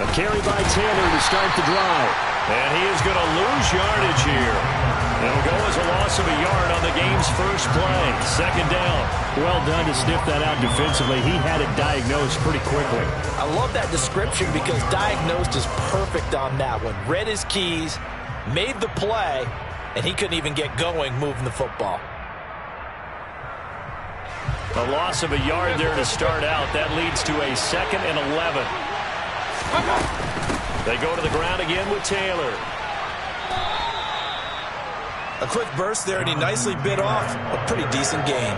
A carry by Taylor to start the drive. And he is going to lose yardage here. It'll go as a loss of a yard on the game's first play. Second down. Well done to sniff that out defensively. He had it diagnosed pretty quickly. I love that description because diagnosed is perfect on that one. Read his keys, made the play, and he couldn't even get going moving the football. A loss of a yard there to start out. That leads to a 2nd and 11. They go to the ground again with Taylor. A quick burst there, and he nicely bit off a pretty decent gain.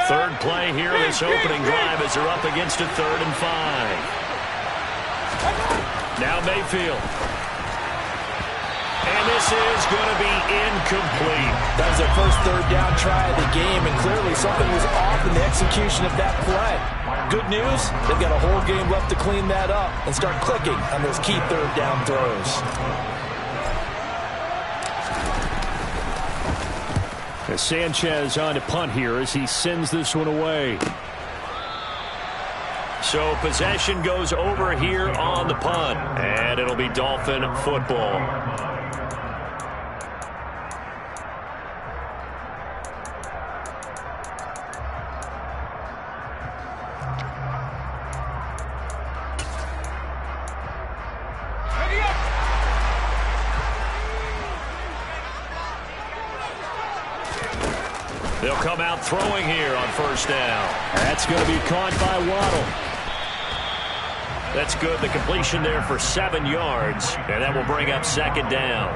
Third play here, this opening drive as they're up against a 3rd and 5. Now Mayfield. And this is going to be incomplete. That was their first 3rd down try of the game, and clearly something was off in the execution of that play. Good news, they've got a whole game left to clean that up and start clicking on those key 3rd down throws. As Sanchez on to punt here as he sends this one away. So possession goes over here on the punt, and it'll be Dolphin football. They'll come out throwing here on first down. That's going to be caught by Waddle. That's good. The completion there for 7 yards, and that will bring up 2nd down.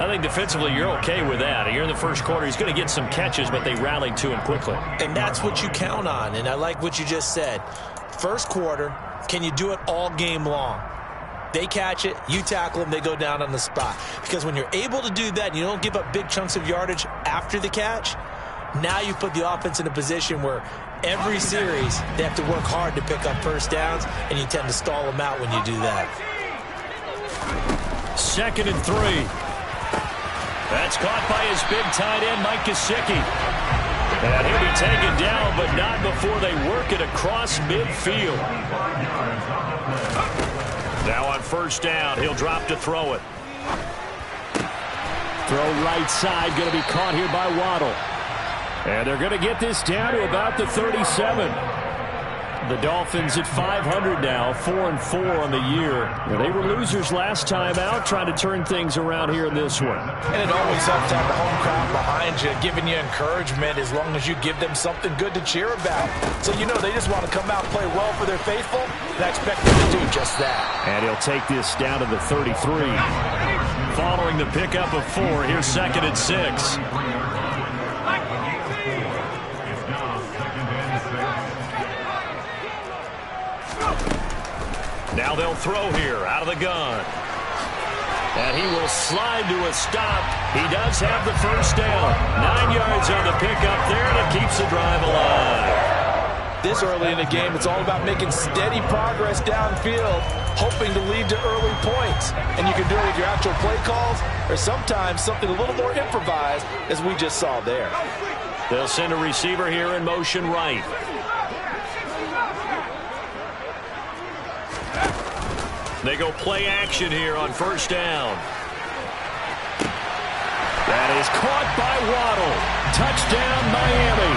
I think defensively you're okay with that. You're in the first quarter. He's going to get some catches, but they rallied to him quickly. And that's what you count on, and I like what you just said. First quarter, can you do it all game long? They catch it, you tackle them, they go down on the spot. Because when you're able to do that and you don't give up big chunks of yardage after the catch, now you put the offense in a position where every series they have to work hard to pick up first downs, and you tend to stall them out when you do that. 2nd and 3. That's caught by his big tight end, Mike Gesicki. And he'll be taken down, but not before they work it across midfield. Now on first down, he'll drop to throw it. Throw right side, going to be caught here by Waddle. And they're going to get this down to about the 37. The Dolphins at 500 now, 4-4 on the year. They were losers last time out, trying to turn things around here in this one. And it always helps to have the home crowd behind you, giving you encouragement as long as you give them something good to cheer about. So you know they just want to come out and play well for their faithful, and I expect them to do just that. And he'll take this down to the 33. Following the pickup of 4, here's 2nd and 6. Now they'll throw here out of the gun. And he will slide to a stop. He does have the first down. 9 yards on the pickup there, and it keeps the drive alive. This early in the game, it's all about making steady progress downfield, hoping to lead to early points. And you can do it with your actual play calls, or sometimes something a little more improvised, as we just saw there. They'll send a receiver here in motion right. They go play action here on first down. That is caught by Waddle. Touchdown, Miami.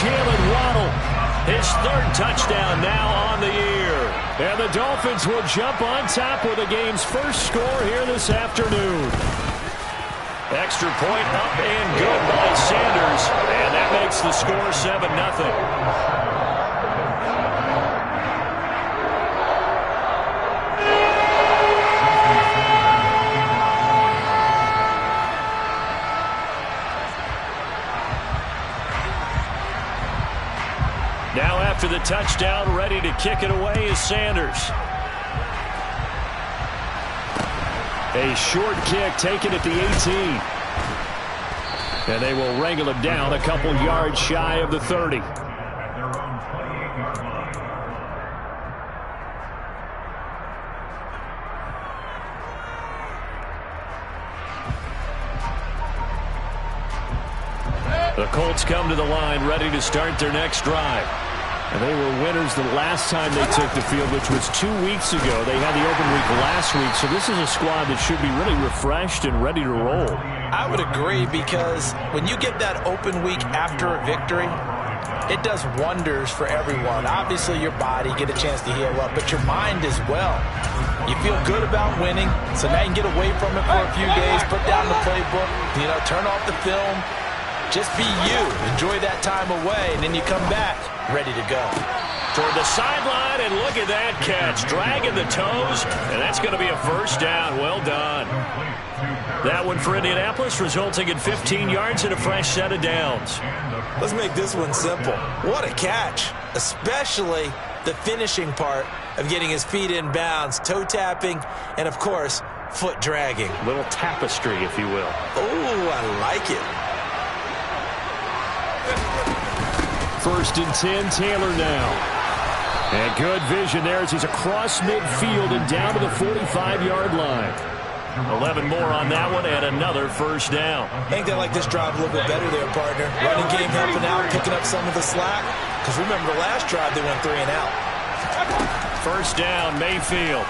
Jalen Waddle, his 3rd touchdown now on the year. And the Dolphins will jump on top with the game's first score here this afternoon. Extra point up and good by Sanders. And that makes the score 7-0. Now after the touchdown, ready to kick it away is Sanders. A short kick taken at the 18. And they will wrangle him down a couple yards shy of the 30. The Colts come to the line ready to start their next drive. And they were winners the last time they took the field, which was 2 weeks ago. They had the open week last week, so this is a squad that should be really refreshed and ready to roll. I would agree, because when you get that open week after a victory, it does wonders for everyone. Obviously, your body, get a chance to heal up, but your mind as well. You feel good about winning, so now you can get away from it for a few days, put down the playbook, turn off the film. Just be you. Enjoy that time away, and then you come back ready to go. Toward the sideline, and look at that catch. Dragging the toes, and that's going to be a first down. Well done. That one for Indianapolis, resulting in 15 yards and a fresh set of downs. Let's make this one simple. What a catch, especially the finishing part of getting his feet in bounds, toe tapping, and, of course, foot dragging. Little tapestry, if you will. Oh, I like it. 1st and 10, Taylor now. And good vision there as he's across midfield and down to the 45-yard line. 11 more on that one and another first down. I think they like this drive a little bit better there, partner. Running game helping out, picking up some of the slack. Because remember the last drive they went 3 and out. First down, Mayfield.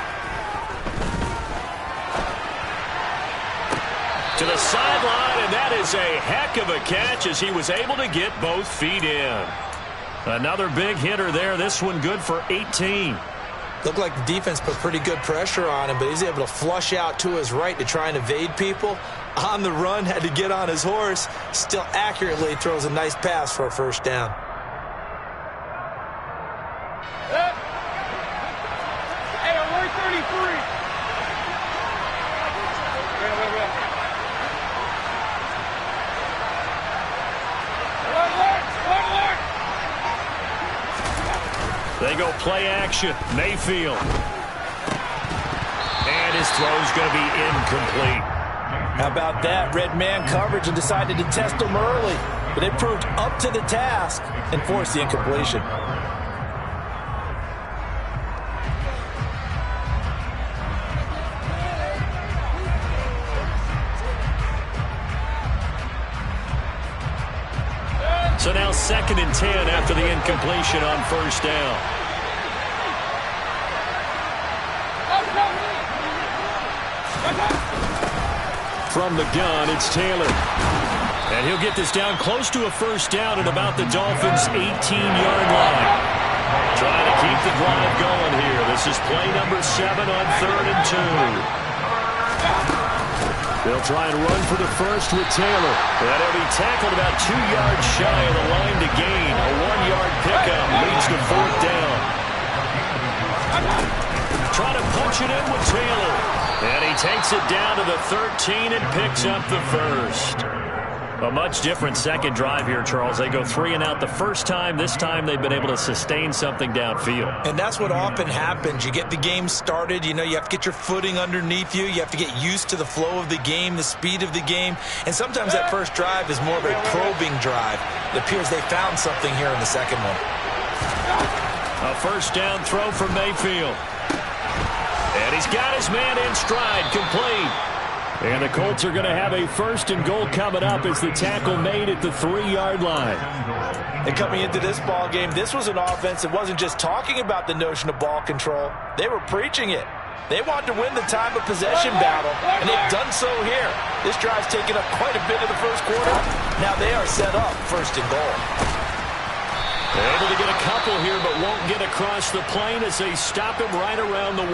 To the sideline, and that is a heck of a catch as he was able to get both feet in. Another big hitter there. This one good for 18. Looked like the defense put pretty good pressure on him, but he's able to flush out to his right to try and evade people. On the run, had to get on his horse. Still accurately throws a nice pass for a first down. Hey, we're 33. They go play action. Mayfield. And his throw's going to be incomplete. How about that? Red man coverage and decided to test him early. But they proved up to the task and forced the incompletion. So now 2nd and 10 after the incompletion on first down. From the gun, it's Taylor. And he'll get this down close to a first down at about the Dolphins' 18-yard line. Trying to keep the drive going here. This is play number 7 on 3rd and 2. They'll try and run for the first with Taylor. And he'll be tackled about 2 yards shy of the line to gain. A 1-yard pickup leads to 4th down. Trying to punch it in with Taylor. And he takes it down to the 13 and picks up the first. A much different second drive here, Charles. They go 3 and out the first time. This time they've been able to sustain something downfield. And that's what often happens. You get the game started. You have to get your footing underneath you. You have to get used to the flow of the game, the speed of the game. And sometimes that first drive is more of a probing drive. It appears they found something here in the second one. A first down throw from Mayfield. And he's got his man in stride, complete. And the Colts are going to have a 1st and goal coming up as the tackle made at the 3-yard line. And coming into this ball game, this was an offense that wasn't just talking about the notion of ball control. They were preaching it. They wanted to win the time of possession battle, and they've done so here. This drive's taken up quite a bit of the first quarter. Now they are set up 1st and goal. They're able to get a couple here, but won't get across the plane as they stop him right around the 1.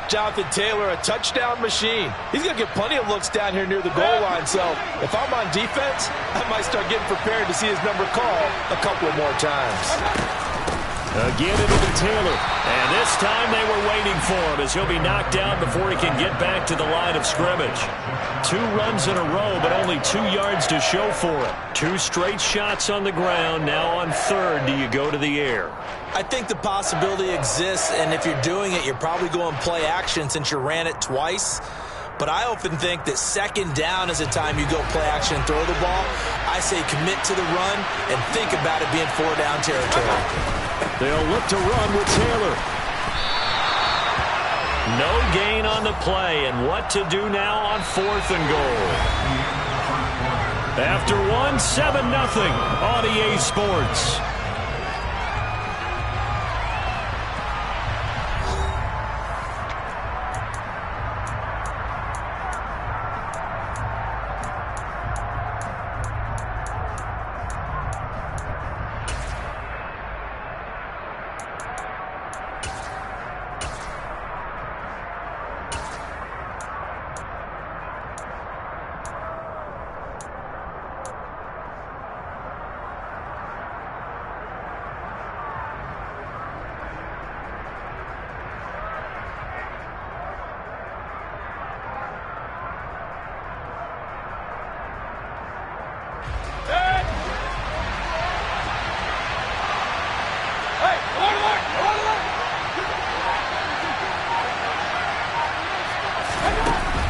Jonathan Taylor, a touchdown machine. He's going to get plenty of looks down here near the goal line, so if I'm on defense, I might start getting prepared to see his number called a couple more times. Again into the Taylor, and this time they were waiting for him as he'll be knocked down before he can get back to the line of scrimmage. 2 runs in a row, but only 2 yards to show for it. 2 straight shots on the ground. Now on 3rd, do you go to the air? I think the possibility exists, and if you're doing it, you're probably going play action since you ran it twice. But I often think that second down is a time you go play action and throw the ball. I say commit to the run and think about it being 4-down territory. They'll look to run with Taylor. No gain on the play, and what to do now on 4th and goal. After 7-0 on EA Sports.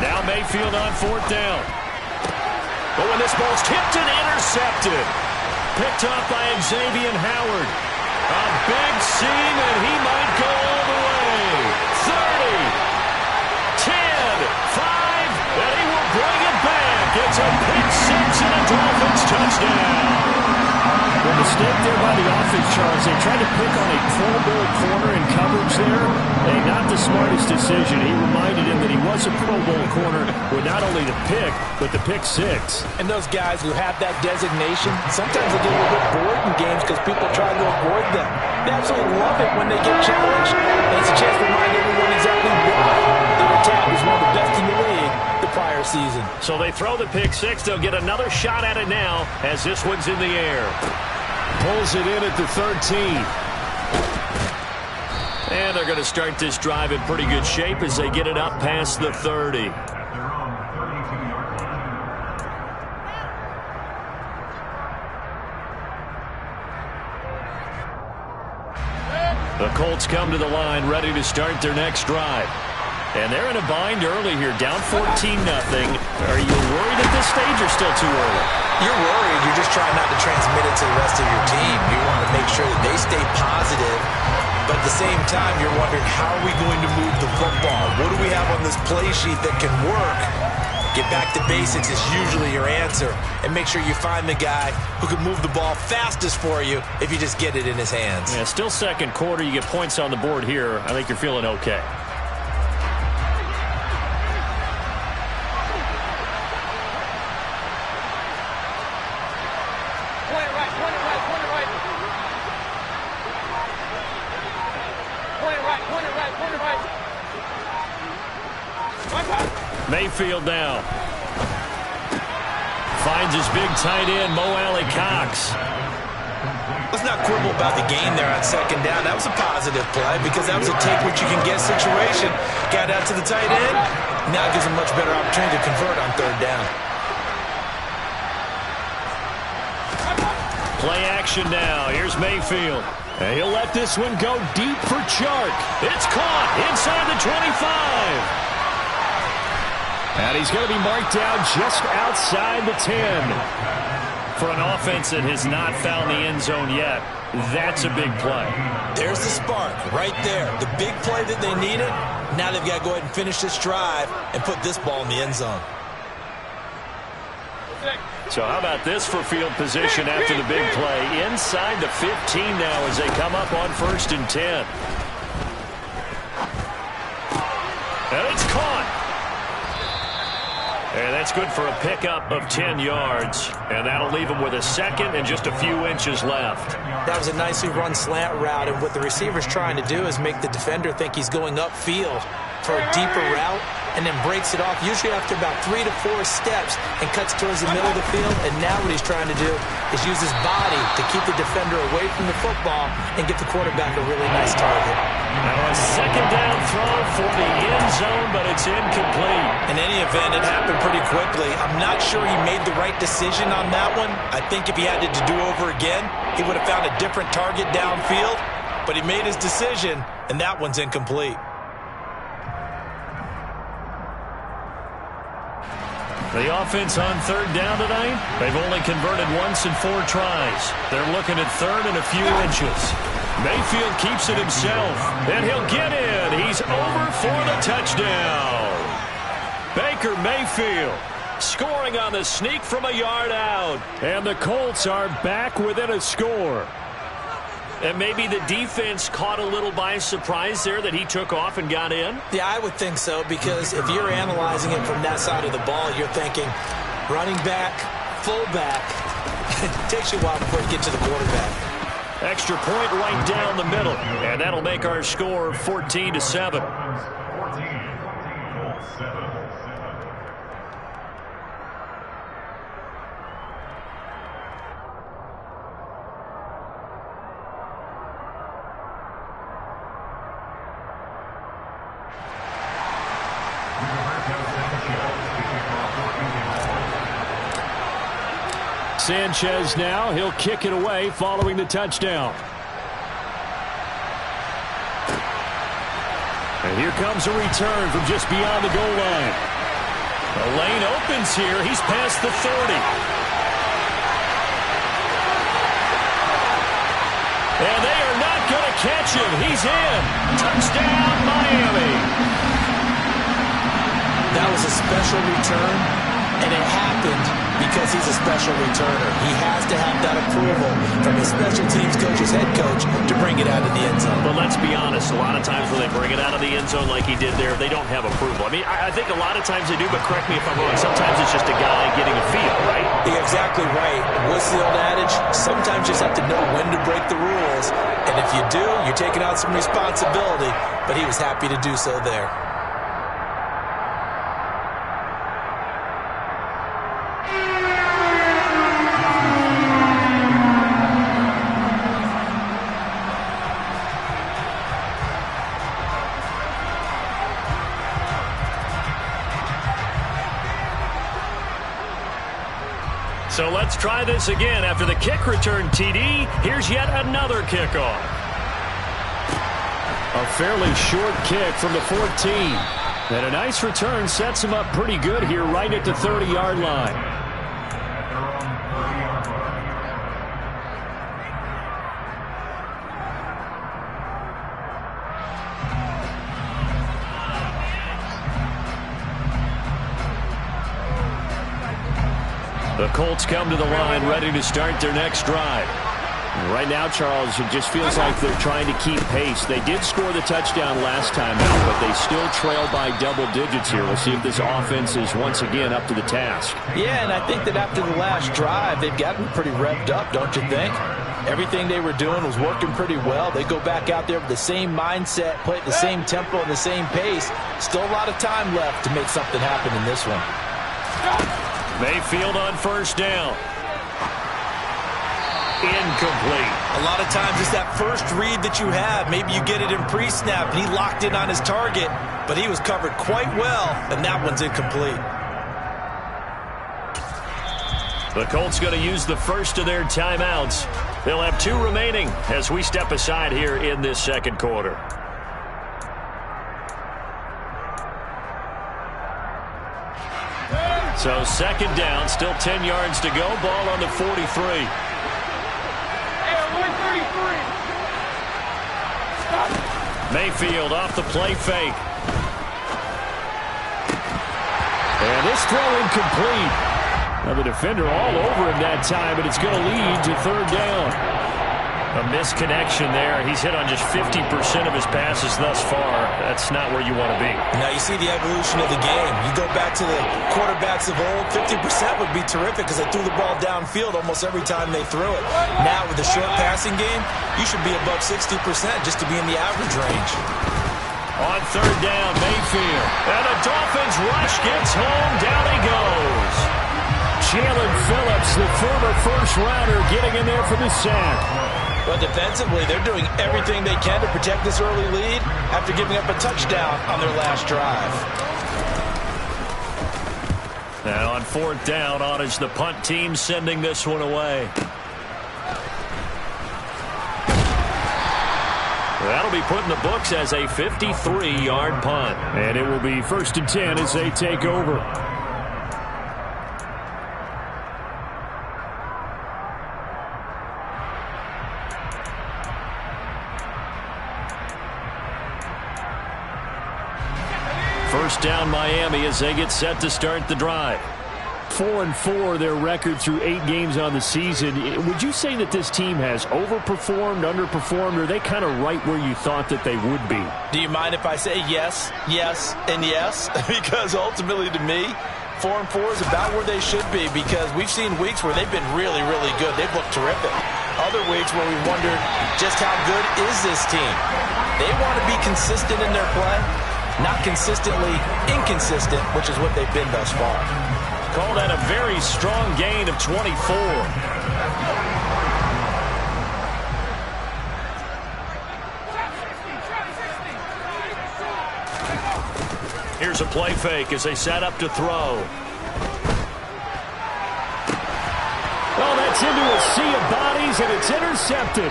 Now Mayfield on 4th down. But when this ball's tipped and intercepted. Picked off by Xavier Howard. A big seam, and he might go all the way. 30, 10, 5, and he will bring it back. It's a pick six and a Dolphins touchdown. The mistake there by the offense, Charles. They tried to pick on a Pro Bowl corner in coverage there. Hey, not the smartest decision. He reminded him that he was a Pro Bowl corner with not only the pick, but the pick six. And those guys who have that designation, sometimes they get a little bit bored in games because people try to avoid them. They absolutely love it when they get challenged. And it's a chance to remind everyone exactly why their attack was one of the best in the league the prior season. So they throw the pick six. They'll get another shot at it now as this one's in the air. Pulls it in at the 13. And they're going to start this drive in pretty good shape as they get it up past the 30. The Colts come to the line ready to start their next drive. And they're in a bind early here, down 14-0. Are you worried at this stage or still too early? You're worried. You're just trying not to transmit it to the rest of your team. You want to make sure that they stay positive. But at the same time, you're wondering, how are we going to move the football? What do we have on this play sheet that can work? Get back to basics is usually your answer. And make sure you find the guy who can move the ball fastest for you if you just get it in his hands. Yeah, still second quarter. You get points on the board here. I think you're feeling okay. Mayfield now. Finds his big tight end, Mo Alley-Cox. Let's not quibble about the gain there on second down. That was a positive play because that was a take-what-you-can-get situation. Got out to the tight end. Now gives him much better opportunity to convert on third down. Play action now. Here's Mayfield. And he'll let this one go deep for Chark. It's caught inside the 25. And he's going to be marked down just outside the 10. For an offense that has not found the end zone yet, that's a big play. There's the spark right there. The big play that they needed. Now they've got to go ahead and finish this drive and put this ball in the end zone. So how about this for field position after the big play? Inside the 15 now as they come up on 1st and 10. And it's caught. And that's good for a pickup of 10 yards. And that'll leave him with a second and just a few inches left. That was a nicely run slant route. And what the receiver's trying to do is make the defender think he's going upfield for a deeper route and then breaks it off, usually after about 3 to 4 steps, and cuts towards the middle of the field. And now what he's trying to do is use his body to keep the defender away from the football and get the quarterback a really nice target. Now a second down throw for the end zone, but it's incomplete. In any event, it happened pretty quickly. I'm not sure he made the right decision on that one. I think if he had it to do over again, he would have found a different target downfield. But he made his decision, and that one's incomplete. The offense on third down tonight, they've only converted once in 4 tries. They're looking at third and a few inches. Mayfield keeps it himself, and he'll get in. He's over for the touchdown. Baker Mayfield scoring on the sneak from a yard out. And the Colts are back within a score. And maybe the defense caught a little by surprise there that he took off and got in? Yeah, I would think so, because if you're analyzing it from that side of the ball, you're thinking running back, fullback. It takes you a while before you get to the quarterback. Extra point right down the middle. And that'll make our score 14-7. Sanchez now, he'll kick it away following the touchdown. And here comes a return from just beyond the goal line. The lane opens here. He's past the 30. And they are not going to catch him. He's in. Touchdown, Miami. That was a special return, and it happened because he's a special returner. He has to have that approval from his special teams coach's head coach to bring it out of the end zone. But let's be honest, a lot of times when they bring it out of the end zone like he did there, they don't have approval. I mean, I think a lot of times they do, but correct me if I'm wrong. Sometimes it's just a guy getting a feel, right? You're exactly right. What's the old adage? Sometimes you just have to know when to break the rules. And if you do, you're taking out some responsibility. But he was happy to do so there. So let's try this again. After the kick return TD, here's yet another kickoff. A fairly short kick from the 14. And a nice return sets him up pretty good here right at the 30-yard line. The Colts come to the line ready to start their next drive. Right now, Charles, it just feels like they're trying to keep pace. They did score the touchdown last time out, but they still trail by double digits here. We'll see if this offense is once again up to the task. Yeah, and I think that after the last drive, they've gotten pretty revved up, don't you think? Everything they were doing was working pretty well. They go back out there with the same mindset, play at the same tempo and the same pace. Still a lot of time left to make something happen in this one. Mayfield on first down. Incomplete. A lot of times it's that first read that you have. Maybe you get it in pre-snap, and he locked in on his target, but he was covered quite well, and that one's incomplete. The Colts going to use the first of their timeouts. They'll have 2 remaining as we step aside here in this second quarter. So second down, still 10 yards to go. Ball on the 43. Mayfield off the play fake. And this throw incomplete. Now the defender all over him that time, but it's going to lead to third down. A misconnection there. He's hit on just 50% of his passes thus far. That's not where you want to be. Now you see the evolution of the game. You go back to the quarterbacks of old, 50% would be terrific because they threw the ball downfield almost every time they threw it. Now with the short passing game, you should be above 60% just to be in the average range. On third down, Mayfield. And the Dolphins rush gets home. Down he goes. Jalen Phillips, the former first-rounder, getting in there for the sack. But defensively, they're doing everything they can to protect this early lead after giving up a touchdown on their last drive. And on fourth down, on is the punt team sending this one away. That'll be put in the books as a 53-yard punt. And it will be 1st and 10 as they take over. First down Miami as they get set to start the drive. 4-4 their record through 8 games on the season. Would you say that this team has overperformed, underperformed, or are they kind of right where you thought that they would be? Do you mind if I say yes, yes, and yes? Because ultimately to me, 4-4 is about where they should be, because we've seen weeks where they've been really, really good. They've looked terrific. Other weeks where we wondered just how good is this team. They want to be consistent in their play, not consistently inconsistent, which is what they've been thus far. Called that a very strong gain of 24. Here's a play fake as they set up to throw. Oh, that's into a sea of bodies, and it's intercepted.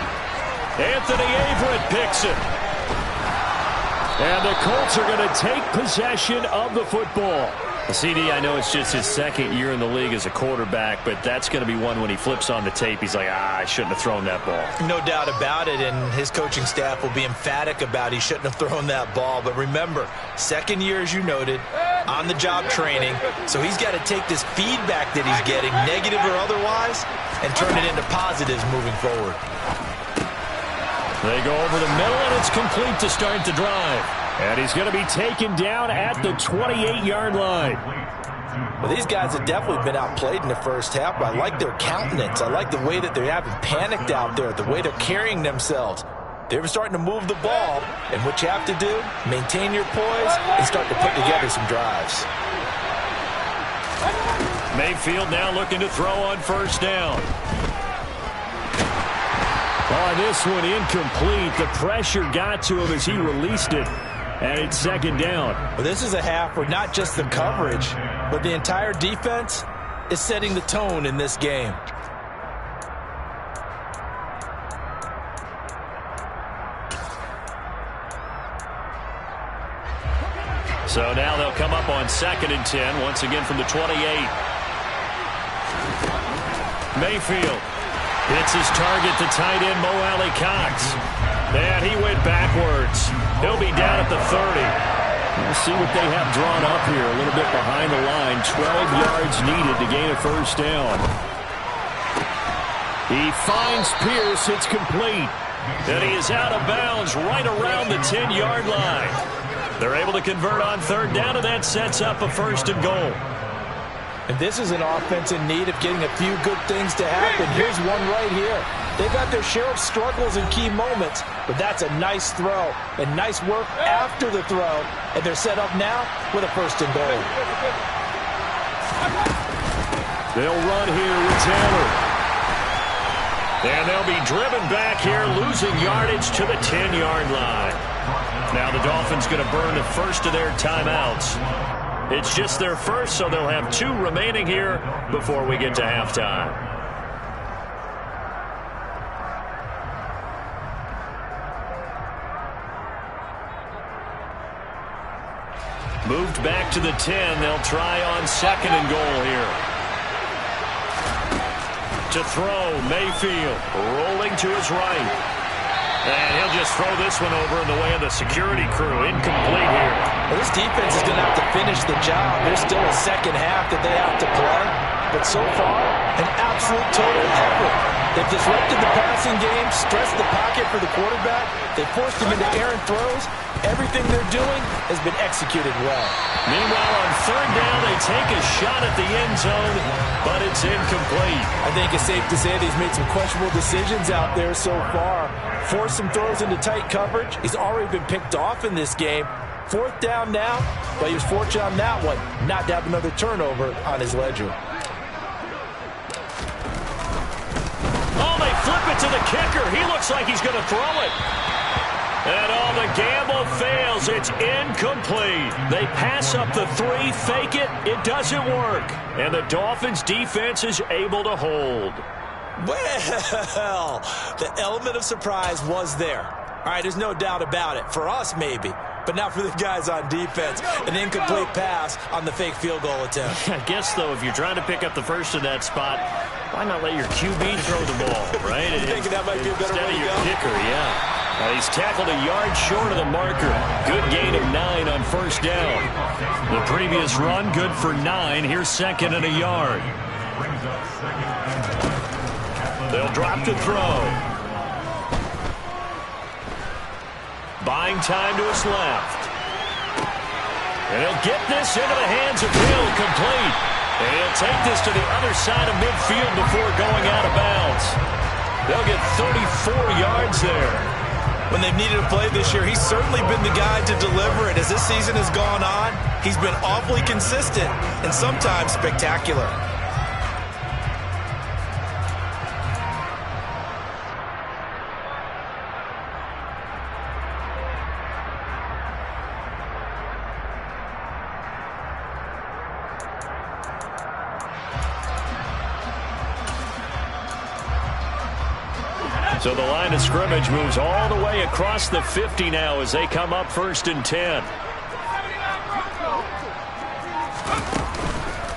Anthony Averett picks it. And the Colts are going to take possession of the football. CD, I know it's just his second year in the league as a quarterback, but that's going to be one when he flips on the tape. He's like, I shouldn't have thrown that ball. No doubt about it, and his coaching staff will be emphatic about he shouldn't have thrown that ball. But remember, second year, as you noted, on-the-job training, so he's got to take this feedback that he's getting, negative or otherwise, and turn it into positives moving forward. They go over the middle, and it's complete to start the drive. And he's going to be taken down at the 28-yard line. Well, these guys have definitely been outplayed in the first half, but I like their countenance. I like the way that they haven't panicked out there, the way they're carrying themselves. They're starting to move the ball, and what you have to do, maintain your poise and start to put together some drives. Mayfield now looking to throw on first down. On this one, incomplete. The pressure got to him as he released it. And it's second down. Well, this is a half where not just the coverage, but the entire defense is setting the tone in this game. So now they'll come up on 2nd and 10, once again from the 28. Mayfield hits his target, the tight end, Mo Alley-Cox. And he went backwards. He'll be down at the 30. We'll see what they have drawn up here. A little bit behind the line. 12 yards needed to gain a first down. He finds Pierce. It's complete. And he is out of bounds right around the 10-yard line. They're able to convert on third down, and that sets up a first and goal. And this is an offense in need of getting a few good things to happen. Here's one right here. They've got their share of struggles in key moments, but that's a nice throw and nice work after the throw. And they're set up now with a first and goal. They'll run here with Taylor. And they'll be driven back here, losing yardage to the 10-yard line. Now the Dolphins going to burn the first of their timeouts. It's just their first, so they'll have 2 remaining here before we get to halftime. Moved back to the 10. They'll try on 2nd and goal here. To throw, Mayfield rolling to his right. And he'll just throw this one over in the way of the security crew. Incomplete here. Well, this defense is going to have to finish the job. There's still a second half that they have to play. But so far, an absolute total effort. They've disrupted the passing game, stressed the pocket for the quarterback. They forced him into errant throws. Everything they're doing has been executed well. Meanwhile, on third down, they take a shot at the end zone, but it's incomplete. I think it's safe to say that he's made some questionable decisions out there so far. Forced some throws into tight coverage. He's already been picked off in this game. Fourth down now, but he was fortunate on that one not to have another turnover on his ledger. Oh, they flip it to the kicker. He looks like he's going to throw it. And the gamble fails. It's incomplete. They pass up the 3, fake it. It doesn't work. And the Dolphins defense is able to hold. Well, the element of surprise was there. All right, there's no doubt about it. For us, maybe. But not for the guys on defense. An incomplete pass on the fake field goal attempt. I guess, though, if you're trying to pick up the first in that spot, why not let your QB throw the ball, right? You thinking that might be a better way to go? Instead of your kicker, yeah. And he's tackled a yard short of the marker. Good gain of 9 on first down. The previous run, good for 9. Here's second and a yard. They'll drop to throw. Buying time to his left. And he'll get this into the hands of Hill, complete. And he'll take this to the other side of midfield before going out of bounds. They'll get 34 yards there. When they've needed a play this year, he's certainly been the guy to deliver it. As this season has gone on, he's been awfully consistent and sometimes spectacular. So the line of scrimmage moves all the way across the 50 now as they come up 1st and 10.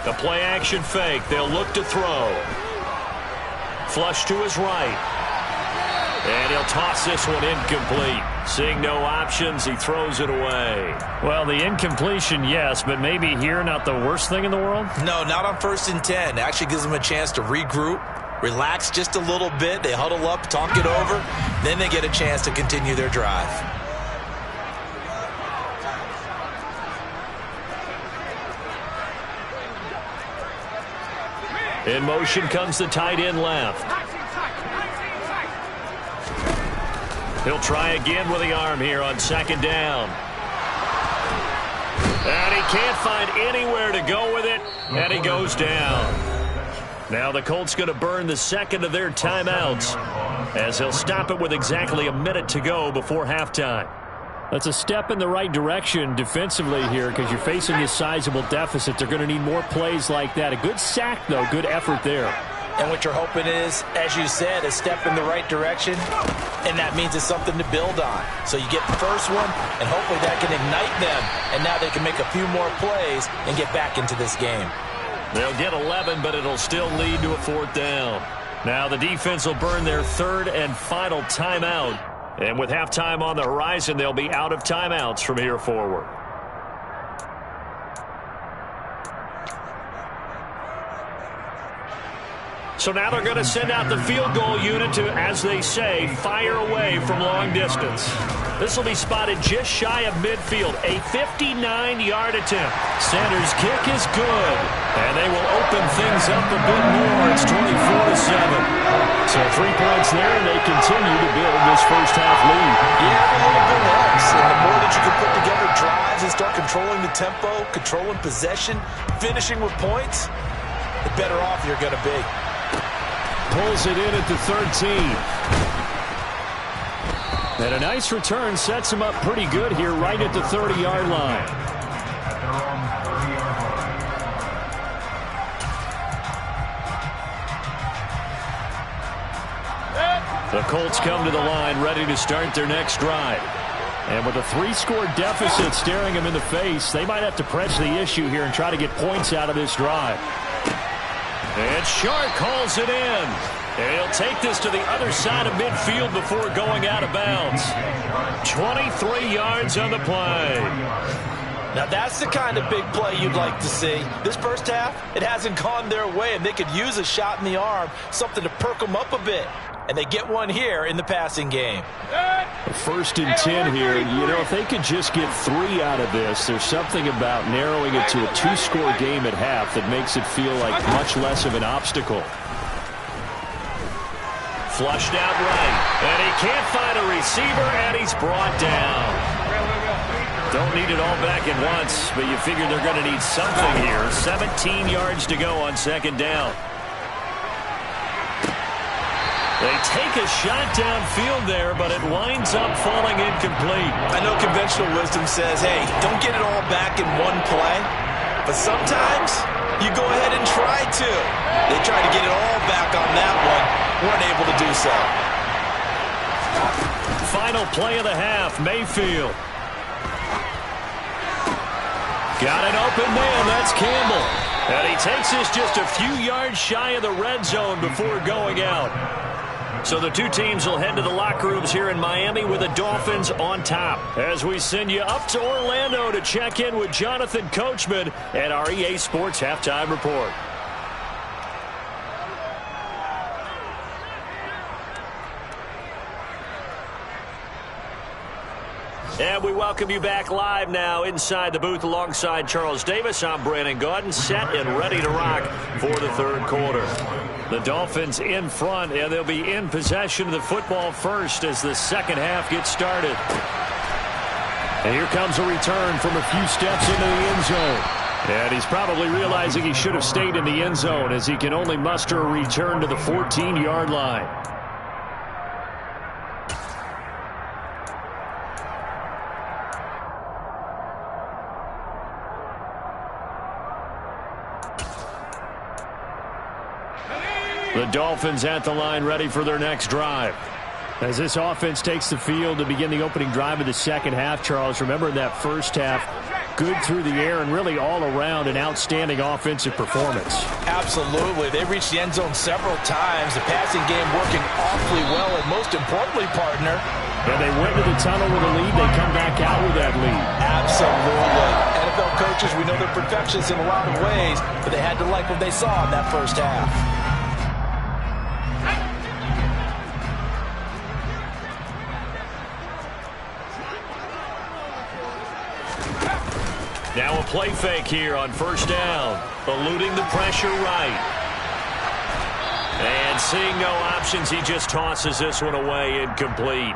The play action fake. They'll look to throw. Flush to his right. And he'll toss this one incomplete. Seeing no options, he throws it away. Well, the incompletion, yes, but maybe here not the worst thing in the world? No, not on 1st and 10. It actually gives them a chance to regroup. Relax just a little bit. They huddle up, talk it over. Then they get a chance to continue their drive. In motion comes the tight end left. He'll try again with the arm here on 2nd down. And he can't find anywhere to go with it. And he goes down. Now the Colts going to burn the second of their timeouts as they'll stop it with exactly a minute to go before halftime. That's a step in the right direction defensively here because you're facing this sizable deficit. They're going to need more plays like that. A good sack, though. Good effort there. And what you're hoping is, as you said, a step in the right direction, and that means it's something to build on. So you get the first one, and hopefully that can ignite them, and now they can make a few more plays and get back into this game. They'll get 11, but it'll still lead to a 4th down. Now the defense will burn their 3rd and final timeout. And with halftime on the horizon, they'll be out of timeouts from here forward. So now they're going to send out the field goal unit to, as they say, fire away from long distance. This will be spotted just shy of midfield. A 59-yard attempt. Sanders' kick is good. And they will open things up a bit more. It's 24-7. So 3 points there, and they continue to build this first half lead. Yeah, every little bit helps. And the more that you can put together drives and start controlling the tempo, controlling possession, finishing with points, the better off you're going to be. Pulls it in at the 13. And a nice return sets him up pretty good here right at the 30-yard line. The Colts come to the line ready to start their next drive. And with a 3-score deficit staring them in the face, they might have to press the issue here and try to get points out of this drive. And Shark hauls it in. And he'll take this to the other side of midfield before going out of bounds. 23 yards on the play. Now that's the kind of big play you'd like to see. This first half, it hasn't gone their way, and they could use a shot in the arm, something to perk them up a bit. And they get one here in the passing game. 1st and 10 here. You know, if they could just get 3 out of this, there's something about narrowing it to a 2-score game at half that makes it feel like much less of an obstacle. Flushed out right. And he can't find a receiver, and he's brought down. Don't need it all back at once, but you figure they're going to need something here. 17 yards to go on 2nd down. They take a shot downfield there, but it winds up falling incomplete. I know conventional wisdom says, hey, don't get it all back in one play. But sometimes you go ahead and try to. They tried to get it all back on that one. Weren't able to do so. Final play of the half, Mayfield. Got an open man, that's Campbell. And he takes this just a few yards shy of the red zone before going out. So the two teams will head to the locker rooms here in Miami with the Dolphins on top. As we send you up to Orlando to check in with Jonathan Coachman at our EA Sports Halftime Report. And we welcome you back live now inside the booth alongside Charles Davis. I'm Brandon Gaudin, set and ready to rock for the third quarter. The Dolphins in front, and they'll be in possession of the football first as the second half gets started. And here comes a return from a few steps into the end zone. And he's probably realizing he should have stayed in the end zone as he can only muster a return to the 14-yard line. The Dolphins at the line ready for their next drive. As this offense takes the field to begin the opening drive of the second half, Charles, remember that first half, good through the air and really all around an outstanding offensive performance. Absolutely. They reached the end zone several times. The passing game working awfully well, and most importantly, partner. And they went to the tunnel with a lead. They come back out with that lead. Absolutely. NFL coaches, we know they're perfectionists in a lot of ways, but they had to like what they saw in that first half. Now a play fake here on first down. Eluding the pressure right. And seeing no options, he just tosses this one away, incomplete.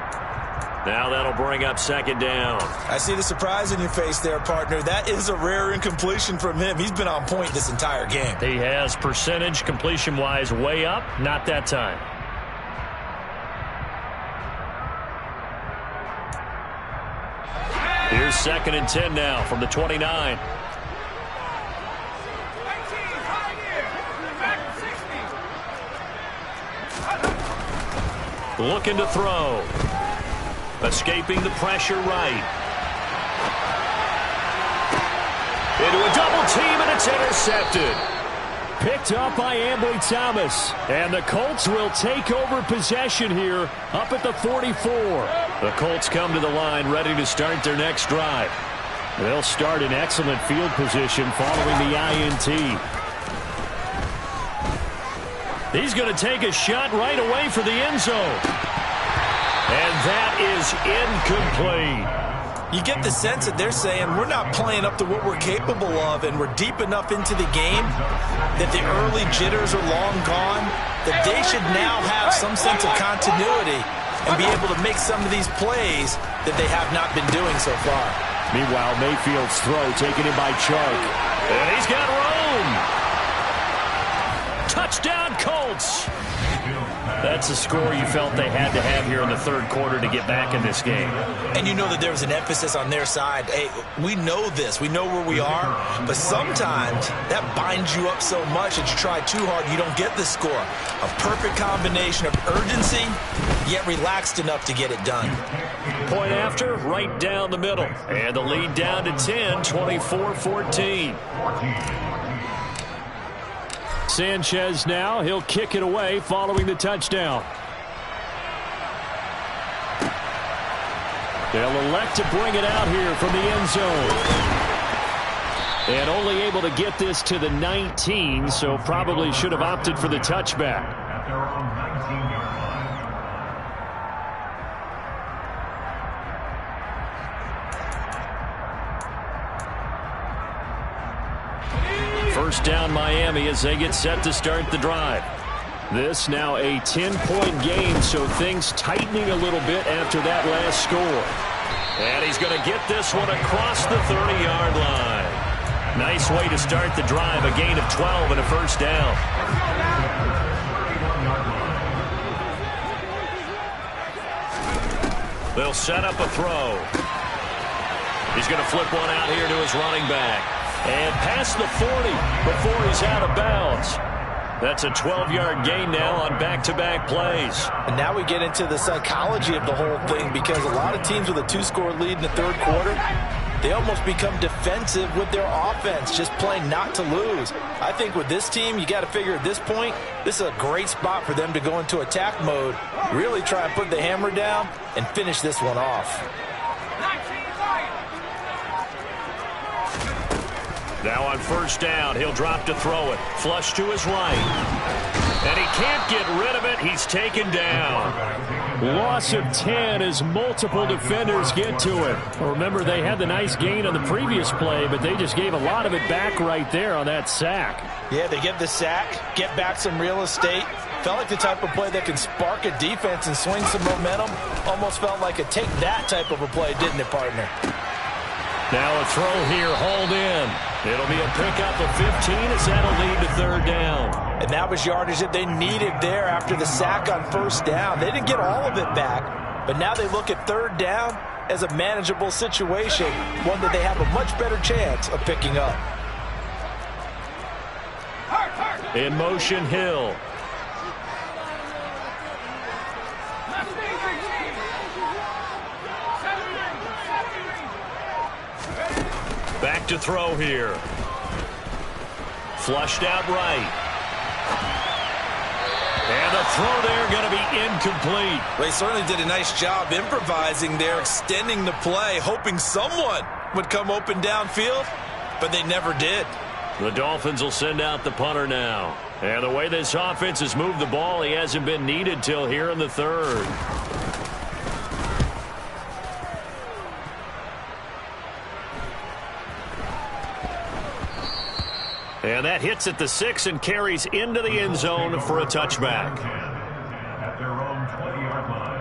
Now that'll bring up second down. I see the surprise in your face there, partner. That is a rare incompletion from him. He's been on point this entire game. He has percentage completion-wise way up, not that time. Here's 2nd and 10 now from the 29. Looking to throw. Escaping the pressure right. Into a double team, and it's intercepted. Picked up by Ambry Thomas. And the Colts will take over possession here up at the 44. The Colts come to the line ready to start their next drive. They'll start in excellent field position following the INT. He's going to take a shot right away for the end zone. And that is incomplete. You get the sense that they're saying we're not playing up to what we're capable of, and we're deep enough into the game that the early jitters are long gone, that they should now have some sense of continuity and be able to make some of these plays that they have not been doing so far. Meanwhile, Mayfield's throw taken in by Chark. And he's got room. Touchdown, Colts. That's a score you felt they had to have here in the third quarter to get back in this game. And you know that there was an emphasis on their side. Hey, we know this. We know where we are. But sometimes that binds you up so much that you try too hard, you don't get the score. A perfect combination of urgency, yet relaxed enough to get it done. Point after, right down the middle. And the lead down to 10, 24-14. Sanchez now, he'll kick it away following the touchdown. They'll elect to bring it out here from the end zone. And only able to get this to the 19, so probably should have opted for the touchback. First down Miami as they get set to start the drive. This now a 10-point game, so things tightening a little bit after that last score. And he's going to get this one across the 30-yard line. Nice way to start the drive, a gain of 12 and a first down. They'll set up a throw. He's going to flip one out here to his running back. And past the 40 before he's out of bounds. That's a 12-yard gain now on back-to-back plays. And now we get into the psychology of the whole thing, because a lot of teams with a 2-score lead in the third quarter, they almost become defensive with their offense, just playing not to lose. I think with this team, you got to figure at this point, this is a great spot for them to go into attack mode, really try and put the hammer down and finish this one off. Now on first down, he'll drop to throw it. Flush to his right. And he can't get rid of it. He's taken down. Loss of 10 as multiple defenders get to it. Remember, they had the nice gain on the previous play, but they just gave a lot of it back right there on that sack. Yeah, they get the sack, get back some real estate. Felt like the type of play that can spark a defense and swing some momentum. Almost felt like a take that type of a play, didn't it, partner? Now a throw here, hauled in. It'll be a pickup of 15 as that'll lead to third down. And that was yardage that they needed there after the sack on first down. They didn't get all of it back, but now they look at third down as a manageable situation, one that they have a much better chance of picking up. In motion, Hill. Back to throw here. Flushed out right. And the throw there going to be incomplete. Well, he certainly did a nice job improvising there, extending the play, hoping someone would come open downfield, but they never did. The Dolphins will send out the punter now. And the way this offense has moved the ball, he hasn't been needed till here in the third. And that hits at the 6 and carries into the end zone for a touchback. At their own 20-yard line.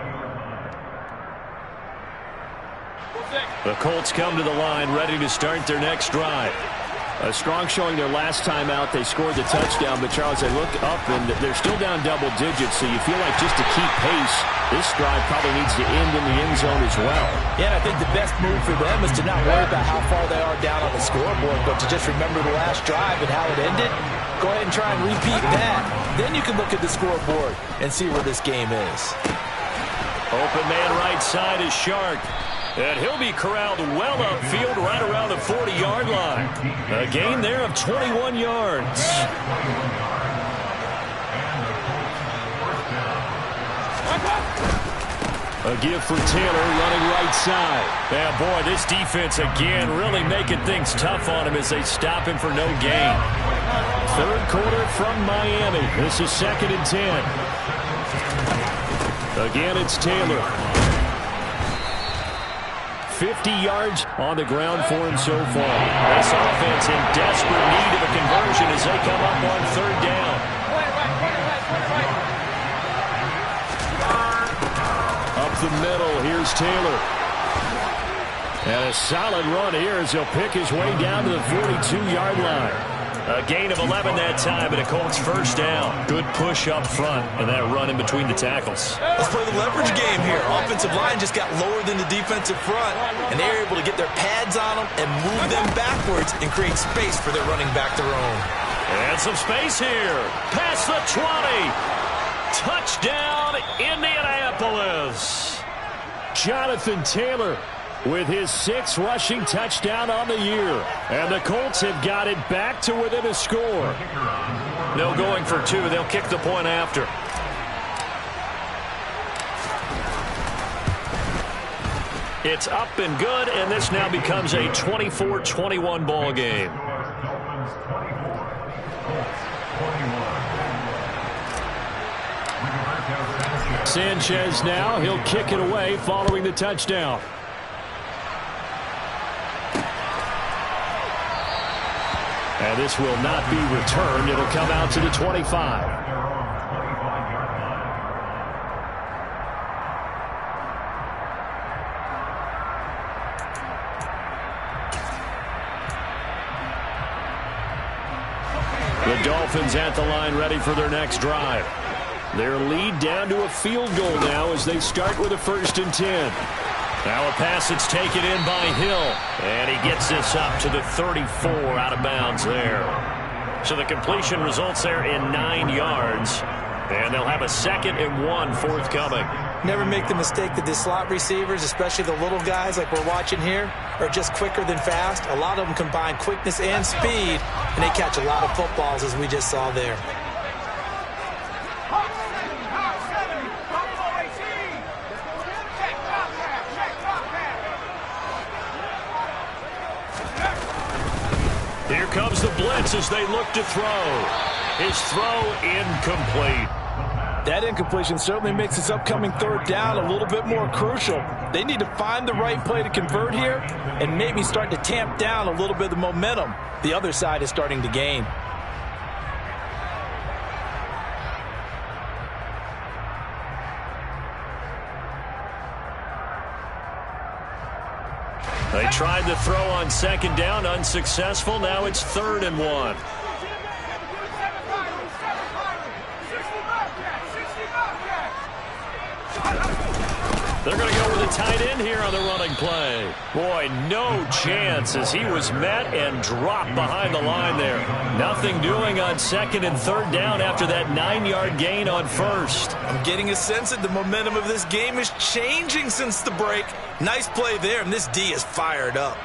The Colts come to the line ready to start their next drive. A strong showing their last time out. They scored the touchdown, but Charles, they look up and they're still down double digits, so you feel like just to keep pace, this drive probably needs to end in the end zone as well. Yeah, and I think the best move for them is to not worry about how far they are down on the scoreboard, but to just remember the last drive and how it ended. Go ahead and try and repeat that. Then you can look at the scoreboard and see where this game is. Open man right side is Shark. And he'll be corralled well upfield right around the 40-yard line. A gain there of 21 yards. A give for Taylor running right side. Yeah, boy, this defense again really making things tough on him as they stop him for no gain. Third quarter from Miami. This is 2nd and 10. Again, it's Taylor. 50 yards on the ground for him so far. This offense in desperate need of a conversion as they come up on third down. Up the middle, here's Taylor. And a solid run here as he'll pick his way down to the 42-yard line. A gain of 11 that time, and a Colts first down. Good push up front, and that run in between the tackles. Let's play the leverage game here. Offensive line just got lower than the defensive front, and they were able to get their pads on them and move them backwards and create space for their running back their own. And some space here. Past the 20. Touchdown, Indianapolis. Jonathan Taylor with his 6th rushing touchdown on the year. And the Colts have got it back to within a score. No going for 2. They'll kick the point after. It's up and good, and this now becomes a 24-21 ball game. Sanchez now, he'll kick it away following the touchdown. And this will not be returned. It'll come out to the 25. The Dolphins at the line ready for their next drive. Their lead down to a field goal now as they start with a 1st and 10. Now a pass that's taken in by Hill. And he gets this up to the 34 out of bounds there. So the completion results there in 9 yards. And they'll have a 2nd and 1 forthcoming. Never make the mistake that the slot receivers, especially the little guys like we're watching here, are just quicker than fast. A lot of them combine quickness and speed, and they catch a lot of footballs, as we just saw there. Here comes the blitz as they look to throw. His throw incomplete. That incompletion certainly makes this upcoming 3rd down a little bit more crucial. They need to find the right play to convert here and maybe start to tamp down a little bit of the momentum the other side is starting to gain. They tried to throw on 2nd down, unsuccessful. Now it's 3rd and 1. They're going to go with a tight end here on the running play. Boy, no chance as he was met and dropped behind the line there. Nothing doing on 2nd and 3rd down after that 9-yard gain on 1st. I'm getting a sense that the momentum of this game is changing since the break. Nice play there, and this D is fired up.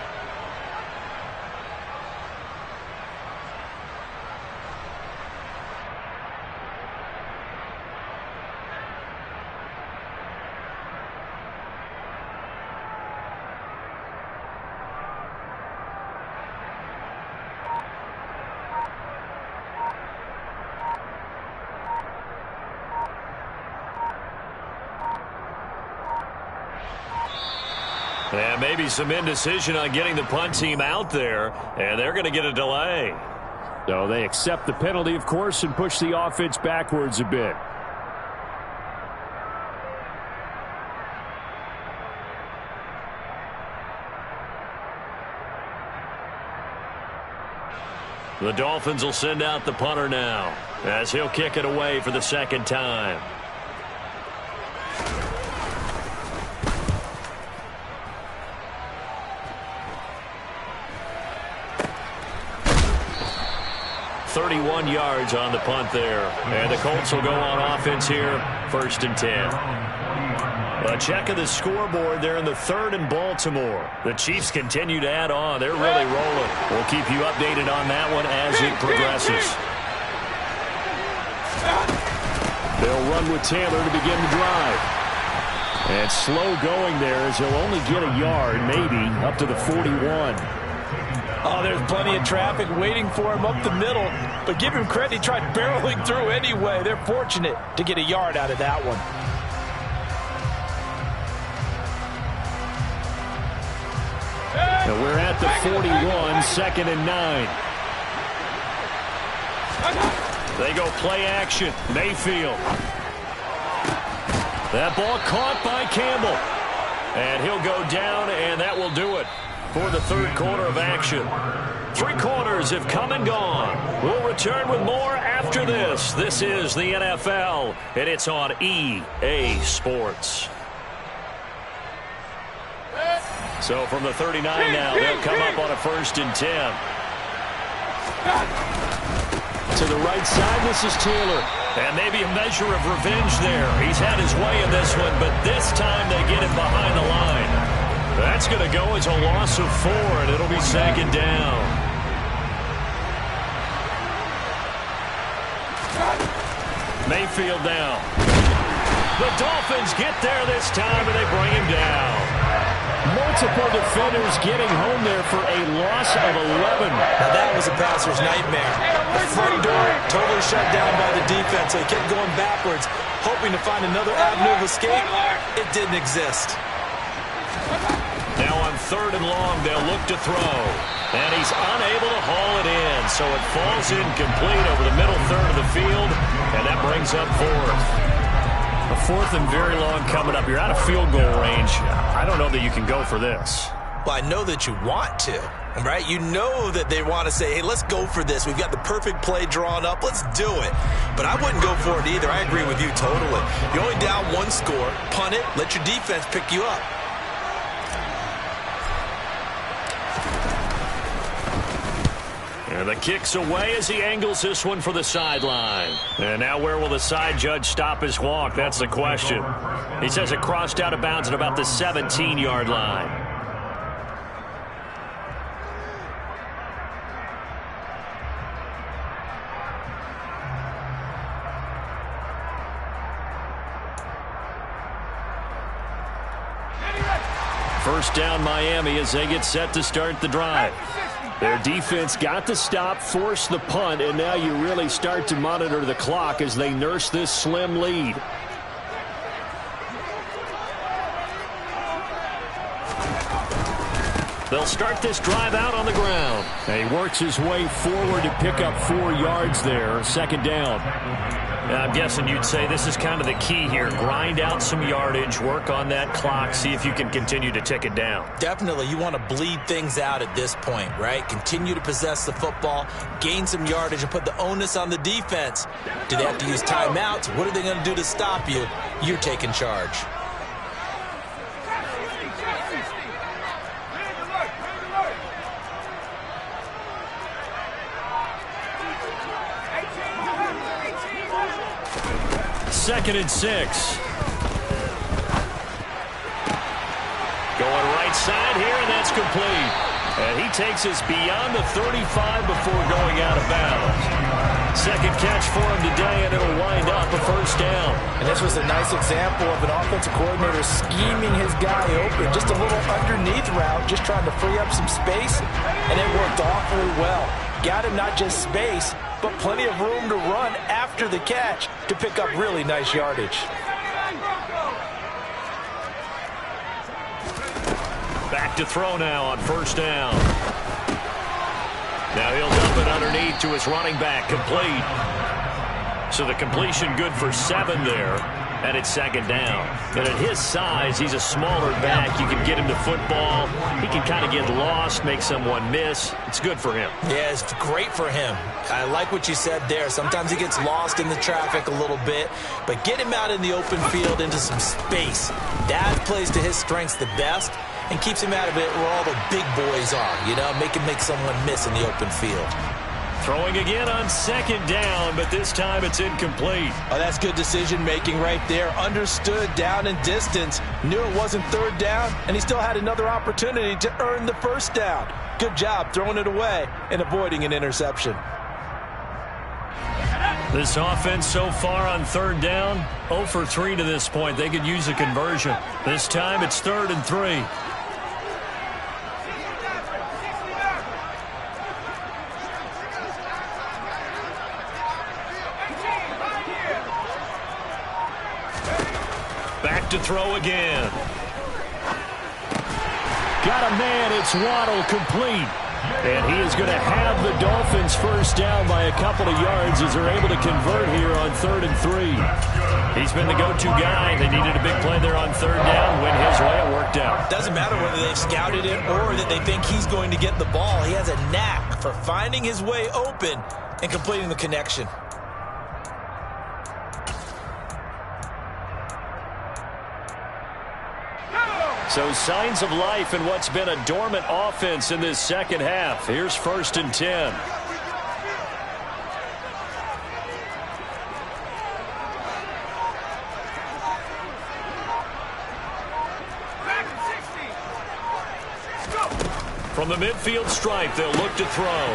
And maybe some indecision on getting the punt team out there, and they're going to get a delay. So they accept the penalty, of course, and push the offense backwards a bit. The Dolphins will send out the punter now as he'll kick it away for the 2nd time. .31 yards on the punt there. And the Colts will go on offense here, 1st and 10. A check of the scoreboard there in the 3rd and Baltimore. The Chiefs continue to add on. They're really rolling. We'll keep you updated on that one as it progresses. They'll run with Taylor to begin the drive. And slow going there as he'll only get a yard, maybe, up to the 41. Oh, there's plenty of traffic waiting for him up the middle. But give him credit, he tried barreling through anyway. They're fortunate to get a yard out of that one. And we're at the 41, 2nd and 9. They go play action. Mayfield. That ball caught by Campbell. And he'll go down, and that will do it for the 3rd quarter of action. 3 quarters have come and gone. We'll return with more after this. This is the NFL, and it's on EA Sports. So from the 39 now, they'll come up on a 1st and 10. To the right side, this is Taylor. And maybe a measure of revenge there. He's had his way in this one, but this time they get him behind the line. That's going to go as a loss of 4, and it'll be 2nd down. Mayfield now. The Dolphins get there this time, and they bring him down. Multiple defenders getting home there for a loss of 11. Now that was a passer's nightmare. The front door totally shut down by the defense. They kept going backwards, hoping to find another avenue of escape. It didn't exist. Now on 3rd and long, they'll look to throw. And he's unable to haul it in, so it falls incomplete over the middle 3rd of the field, and that brings up 4th. A 4th and very long coming up. You're out of field goal range. I don't know that you can go for this. Well, I know that you want to, right? You know that they want to say, hey, let's go for this. We've got the perfect play drawn up. Let's do it. But I wouldn't go for it either. I agree with you totally. You're only down 1 score. Punt it. Let your defense pick you up. And the kick's away as he angles this one for the sideline. And now where will the side judge stop his walk? That's the question. He says it crossed out of bounds at about the 17-yard line. First down Miami as they get set to start the drive. Their defense got the stop, forced the punt, and now you really start to monitor the clock as they nurse this slim lead. They'll start this drive out on the ground. And he works his way forward to pick up 4 yards there, second down. I'm guessing you'd say this is kind of the key here. Grind out some yardage, work on that clock, see if you can continue to tick it down. Definitely, you want to bleed things out at this point, right? Continue to possess the football, gain some yardage, and put the onus on the defense. Do they have to use timeouts? What are they going to do to stop you? You're taking charge. Second and 6. Going right side here, and that's complete. And he takes us beyond the 35 before going out of bounds. Second catch for him today, and it'll wind up a first down. And this was a nice example of an offensive coordinator scheming his guy open. Just a little underneath route, just trying to free up some space, and it worked awfully well. Got him not just space, but plenty of room to run after the catch to pick up really nice yardage. Back to throw now on first down. Now he'll dump it underneath to his running back, complete. So the completion good for 7 there, and it's second down. And at his size, he's a smaller back. You can get him to football. He can kind of get lost, make someone miss. It's good for him. Yeah, it's great for him. I like what you said there. Sometimes he gets lost in the traffic a little bit, but get him out in the open field into some space. That plays to his strengths the best and keeps him out of it where all the big boys are, you know, make someone miss in the open field. Throwing again on second down, but this time it's incomplete. Oh, that's good decision-making right there. Understood down and distance. Knew it wasn't third down, and he still had another opportunity to earn the first down. Good job throwing it away and avoiding an interception. This offense so far on third down, 0 for 3 to this point. They could use a conversion. This time it's 3rd and 3. Back to throw again. Got a man, it's Waddle, complete. And he is going to have the Dolphins first down by a couple of yards as they're able to convert here on 3rd and 3. He's been the go-to guy. They needed a big play there on third down. Went his way, it worked out. Doesn't matter whether they've scouted it or that they think he's going to get the ball. He has a knack for finding his way open and completing the connection. So signs of life in what's been a dormant offense in this second half. Here's 1st and 10. From the midfield stripe, they'll look to throw.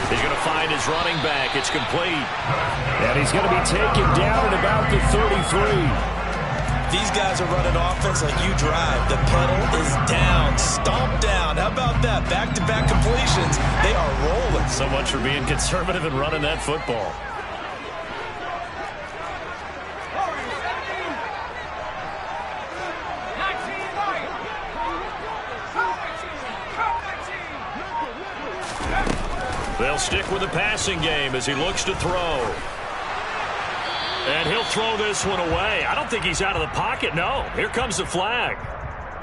He's going to find his running back. It's complete. And he's going to be taken down at about the 33. These guys are running offense like you drive. The pedal is down, stomp down. How about that? Back-to-back completions. They are rolling. So much for being conservative and running that football. They'll stick with the passing game as he looks to throw. And he'll throw this one away. I don't think he's out of the pocket. No, here comes the flag.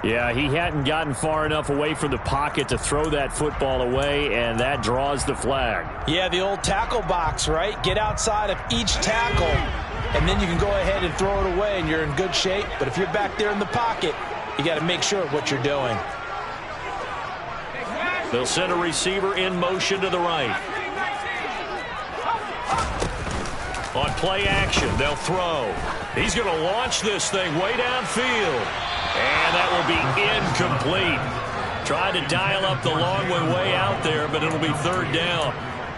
Yeah, he hadn't gotten far enough away from the pocket to throw that football away, and that draws the flag. Yeah, the old tackle box, right? Get outside of each tackle, and then you can go ahead and throw it away, and you're in good shape. But if you're back there in the pocket, you got to make sure of what you're doing. They'll send a receiver in motion to the right. On play action, they'll throw. He's going to launch this thing way downfield. And that will be incomplete. Tried to dial up the long way out there, but it'll be third down.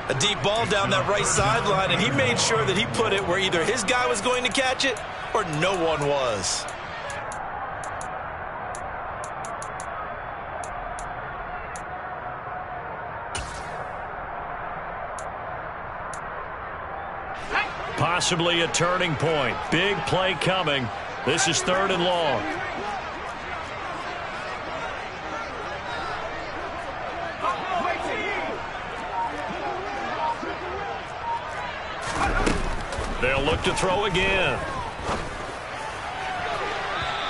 A deep ball down that right sideline, and he made sure that he put it where either his guy was going to catch it or no one was. Possibly a turning point. Big play coming. This is third and long. They'll look to throw again.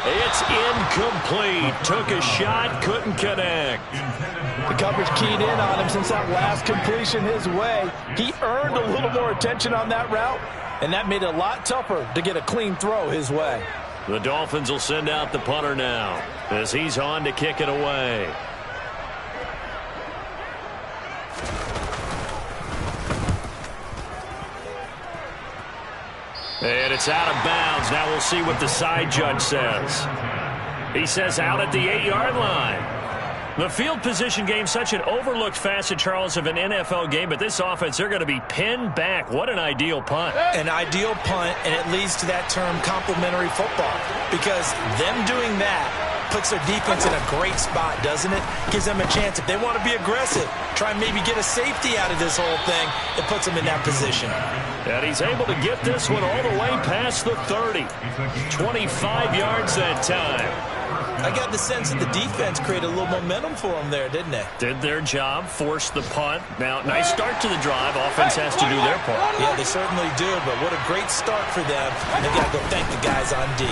It's incomplete. Took a shot, couldn't connect. The coverage keyed in on him since that last completion his way. He earned a little more attention on that route, and that made it a lot tougher to get a clean throw his way. The Dolphins will send out the punter now as he's on to kick it away. And it's out of bounds. Now we'll see what the side judge says. He says out at the 8-yard line. The field position game, such an overlooked facet, Charles, of an NFL game, but this offense, they're going to be pinned back. What an ideal punt. An ideal punt, and it leads to that term complementary football, because them doing that puts their defense in a great spot, doesn't it? Gives them a chance. If they want to be aggressive, try and maybe get a safety out of this whole thing, it puts them in that position. And he's able to get this one all the way past the 30. 25 yards that time. I got the sense that the defense created a little momentum for them there, didn't they? Did their job, forced the punt. Now, nice start to the drive. Offense has to do their part. Yeah, they certainly do, but what a great start for them. They got to go thank the guys on D.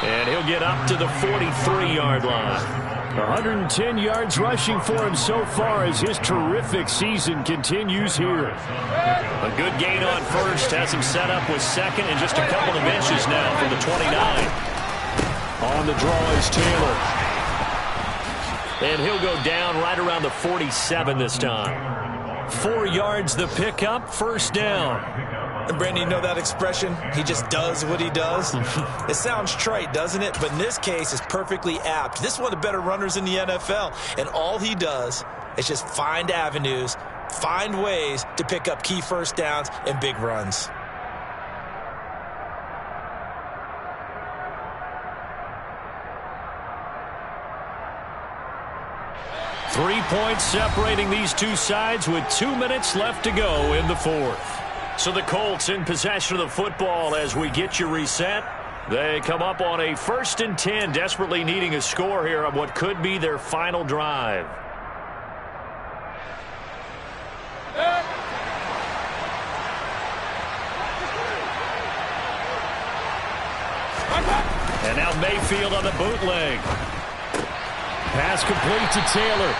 And he'll get up to the 43-yard line. 110 yards rushing for him so far as his terrific season continues here. A good gain on first has him set up with second and just a couple of inches now from the 29. On the draw is Taylor. And he'll go down right around the 47 this time. 4 yards the pickup, first down. And Brandon, you know that expression? He just does what he does? It sounds trite, doesn't it? But in this case, it's perfectly apt. This is one of the better runners in the NFL. And all he does is just find avenues, find ways to pick up key first downs and big runs. Three points separating these two sides with 2 minutes left to go in the fourth. So the Colts in possession of the football as we get you reset. They come up on a 1st and 10, desperately needing a score here on what could be their final drive. And now Mayfield on the bootleg. Pass complete to Taylor.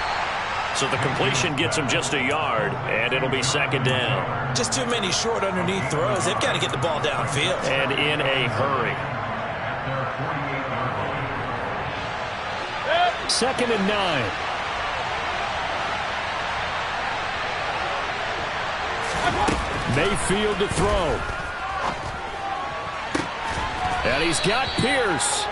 So the completion gets him just a yard, and it'll be second down. Just too many short underneath throws. They've got to get the ball downfield. And in a hurry. 2nd and 9. Mayfield to throw. And he's got Pierce.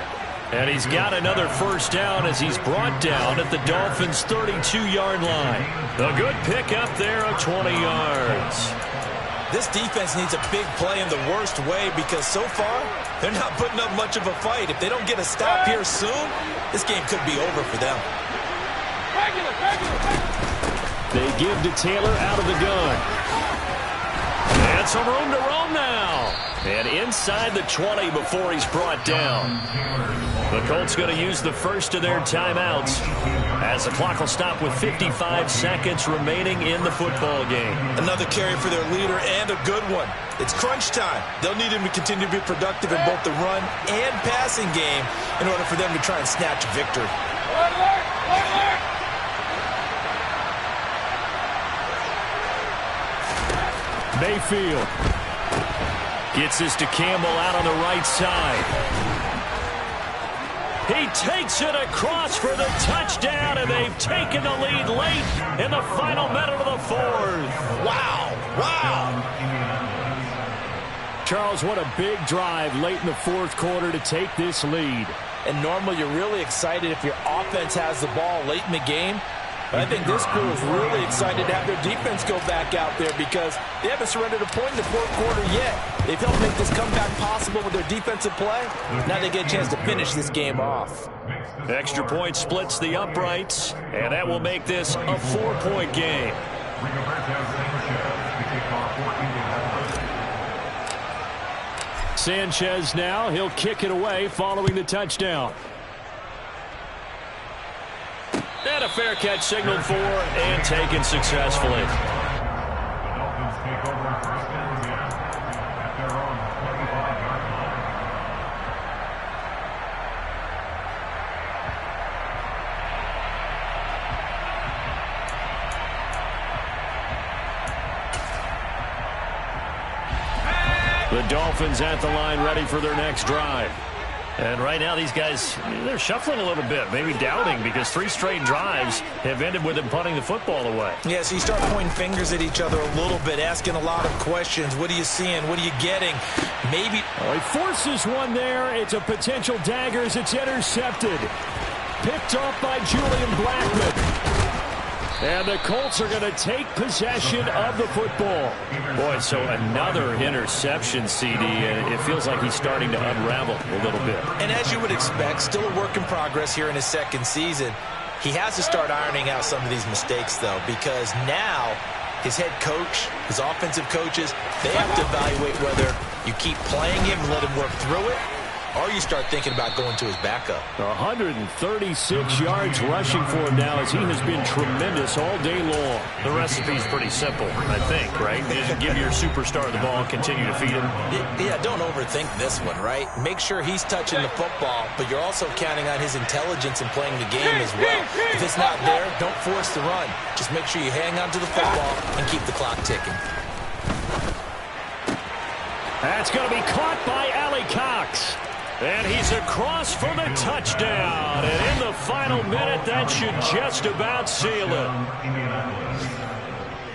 And he's got another first down as he's brought down at the Dolphins' 32-yard line. A good pickup there of 20 yards. This defense needs a big play in the worst way because so far, they're not putting up much of a fight. If they don't get a stop here soon, this game could be over for them. They give to Taylor out of the gun. And some room to roam now. And inside the 20 before he's brought down. The Colts going to use the first of their timeouts as the clock will stop with 55 seconds remaining in the football game. Another carry for their leader and a good one. It's crunch time. They'll need him to continue to be productive in both the run and passing game in order for them to try and snatch victory. Mayfield gets this to Campbell out on the right side. He takes it across for the touchdown, and they've taken the lead late in the final minute of the fourth. Wow. Wow. Charles, what a big drive late in the fourth quarter to take this lead. And normally you're really excited if your offense has the ball late in the game. But I think this crew is really excited to have their defense go back out there because they haven't surrendered a point in the fourth quarter yet. They've helped make this comeback possible with their defensive play. Now they get a chance to finish this game off. Extra point splits the uprights, and that will make this a 4-point game. Sanchez now, he'll kick it away following the touchdown. And a fair catch signaled for and taken successfully. The Dolphins take over first down again at their own 25-yard line. The Dolphins at the line ready for their next drive. And right now these guys, they're shuffling a little bit, maybe doubting, because 3 straight drives have ended with them punting the football away. Yeah, so you start pointing fingers at each other a little bit, asking a lot of questions. What are you seeing? What are you getting? Maybe. Oh, he forces one there. It's a potential dagger as it's intercepted. Picked off by Julian Blackman. And the Colts are going to take possession of the football. Boy, so another interception, CD, and it feels like he's starting to unravel a little bit. And as you would expect, still a work in progress here in his second season. He has to start ironing out some of these mistakes, though, because now his head coach, his offensive coaches, they have to evaluate whether you keep playing him and let him work through it, or you start thinking about going to his backup. 136 yards rushing for him now as he has been tremendous all day long. The recipe's pretty simple, I think, right? Just give your superstar the ball and continue to feed him. Yeah, don't overthink this one, right? Make sure he's touching the football, but you're also counting on his intelligence in playing the game as well. If it's not there, don't force the run. Just make sure you hang on to the football and keep the clock ticking. That's going to be caught by Allie Cox. And he's across for the touchdown. And in the final minute, that should just about seal it.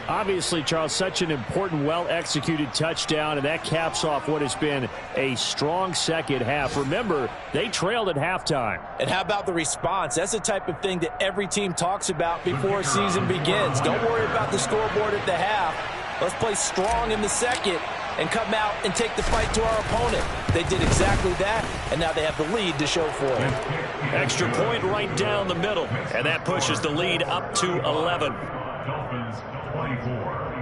Obviously, Charles, such an important, well-executed touchdown, and that caps off what has been a strong second half. Remember, they trailed at halftime. And how about the response? That's the type of thing that every team talks about before a season begins. Don't worry about the scoreboard at the half. Let's play strong in the second and come out and take the fight to our opponent. They did exactly that, and now they have the lead to show for it. Extra point right down the middle, and that pushes the lead up to 11. Dolphins 24.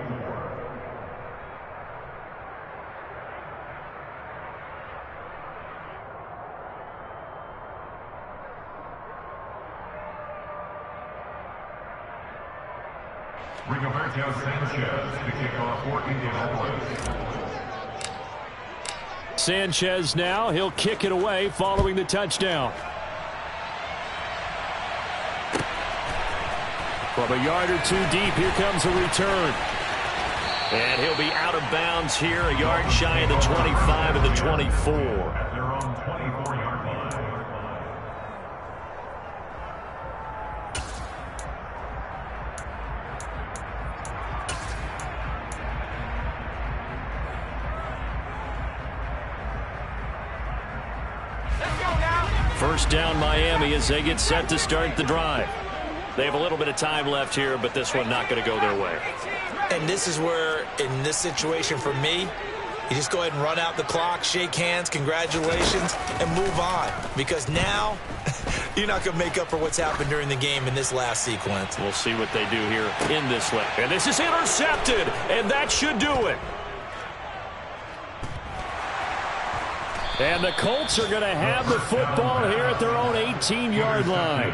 Rigoberto Sanchez to kick off for Indianapolis. Sanchez now, he'll kick it away following the touchdown. From a yard or two deep, here comes a return. And he'll be out of bounds here, a yard shy of the 25 and the 24. At their own 24-yard line. First down Miami as they get set to start the drive. They have a little bit of time left here, but this one not going to go their way. And this is where, in this situation for me, you just go ahead and run out the clock, shake hands, congratulations, and move on. Because now, you're not going to make up for what's happened during the game in this last sequence. We'll see what they do here in this leg. And this is intercepted, and that should do it. And the Colts are going to have the football here at their own 18-yard line.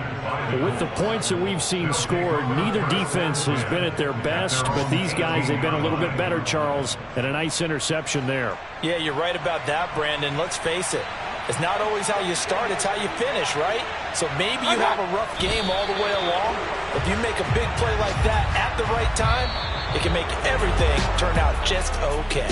With the points that we've seen scored, neither defense has been at their best, but these guys, they've been a little bit better, Charles, and a nice interception there. Yeah, you're right about that, Brandon. Let's face it. It's not always how you start, it's how you finish, right? So maybe you have a rough game all the way along. If you make a big play like that at the right time, it can make everything turn out just okay.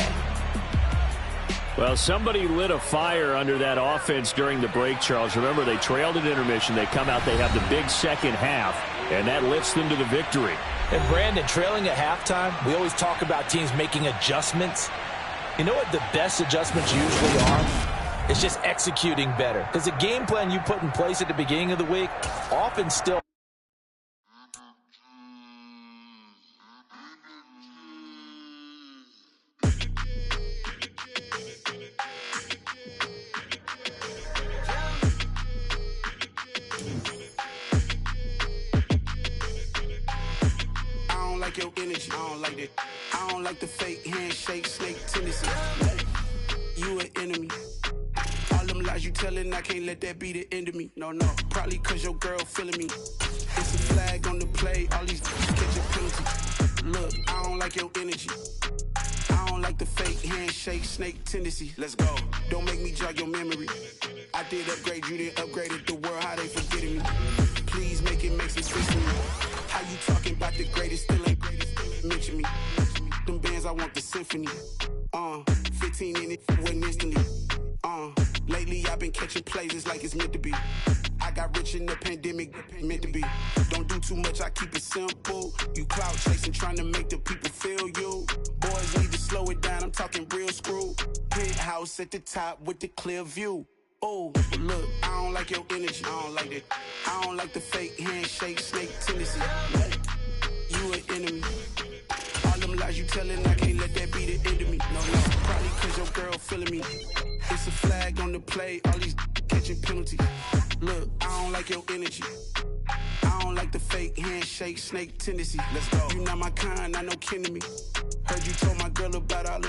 Well, somebody lit a fire under that offense during the break, Charles. Remember, they trailed at intermission. They come out, they have the big second half. and that lifts them to the victory. And Brandon, trailing at halftime, we always talk about teams making adjustments. You know what the best adjustments usually are? It's just executing better. Because the game plan you put in place at the beginning of the week often still... Your energy, I don't like that. I don't like the fake handshake, snake tendency. You an enemy. All them lies you telling, I can't let that be the end of me. No, probably cause your girl feeling me. It's a flag on the play, all these catch a penalty. Look, I don't like your energy. I don't like the fake handshake, snake tendency. Let's go. Don't make me jog your memory. I did upgrade, you didn't upgrade it. The world, how they forgetting me. Please make it make some sense to me. How you talking about the greatest, still ain't greatest, mention me. Them bands, I want the symphony. 15 in it, wasn't instantly. Lately I've been catching plays, it's like it's meant to be. I got rich in the pandemic, meant to be. Don't do too much, I keep it simple. You clout chasing, trying to make the people feel you. Boys need to slow it down, I'm talking real screw. Penthouse at the top with the clear view. Oh, look, I don't like your energy, I don't like that. I don't like the fake handshake, snake tendency. You an enemy. All them lies you telling, I can't let that be the end of me. No, probably cause your girl feeling me. It's a flag on the play, all these catching penalties. Look, I don't like your energy. I don't like the fake handshake, snake tendency. Let's go. You not my kind, I know kin to me. Heard you told my girl about all